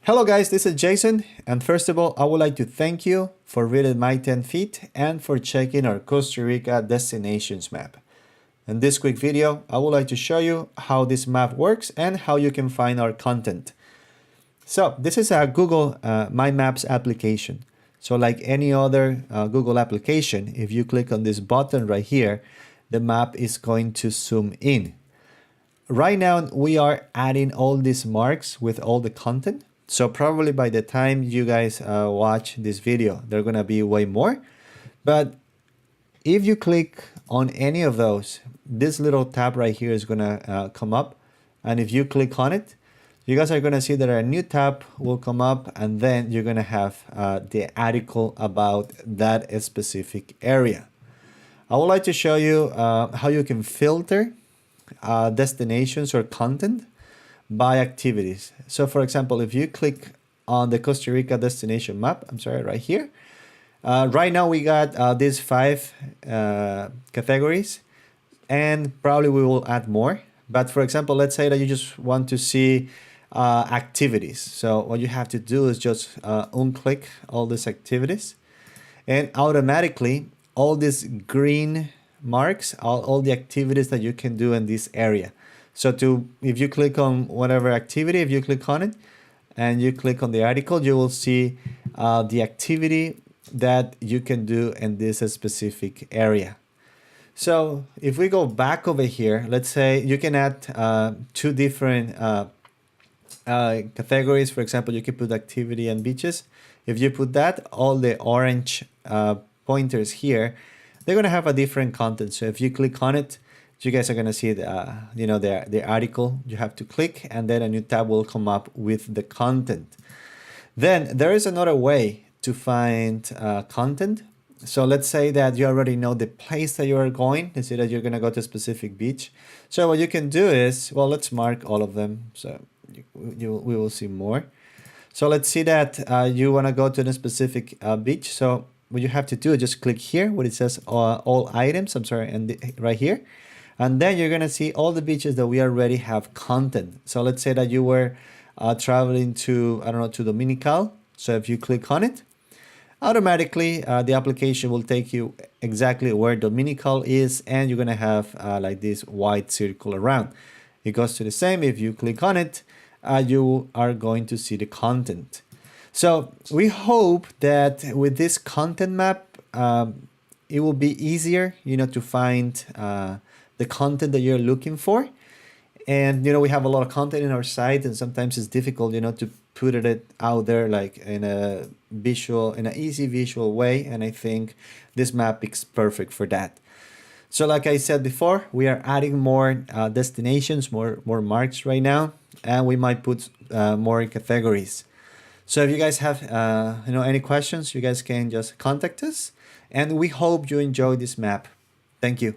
Hello guys, this is Jason, and first of all, I would like to thank you for reading Mytanfeet and for checking our Costa Rica destinations map. In this quick video, I would like to show you how this map works and how you can find our content. So this is a Google My Maps application. So like any other Google application, if you click on this button right here, the map is going to zoom in. Right now, we are adding all these marks with all the content. So probably by the time you guys watch this video, they're going to be way more. But if you click on any of those, this little tab right here is going to come up. And if you click on it, you guys are going to see that a new tab will come up, and then you're going to have the article about that specific area. I would like to show you how you can filter destinations or content by activities. So for example, if you click on the Costa Rica destination map, right here, right now we got these 5 categories, and probably we will add more. But for example, let's say that you just want to see activities. So what you have to do is just unclick all these activities, and automatically all these green marks all the activities that you can do in this area. So if you click on whatever activity, if you click on it and you click on the article, you will see the activity that you can do in this specific area. So if we go back over here, let's say you can add 2 different categories. For example, you can put activity and beaches. If you put that, all the orange pointers here, they're going to have a different content. So if you click on it, you guys are going to see the article. You have to click, and then a new tab will come up with the content. Then there is another way to find content. So let's say that you already know the place that you are going. Let's say that you're going to go to a specific beach. So what you can do is, well, let's mark all of them. So we will see more. So let's see that you want to go to a specific beach. So what you have to do is just click here where it says all items. And right here. And then you're going to see all the beaches that we already have content. So let's say that you were traveling to, I don't know, to Dominical. So if you click on it, automatically the application will take you exactly where Dominical is, and you're going to have like this white circle around. It goes to the same. If you click on it, you are going to see the content. So we hope that with this content map, it will be easier, to find the content that you're looking for. And we have a lot of content in our site, and sometimes it's difficult to put it out there like in an easy visual way, and I think this map is perfect for that. So like I said before, we are adding more destinations, more marks right now, and we might put more categories. So if you guys have any questions, you guys can just contact us, and we hope you enjoy this map. Thank you.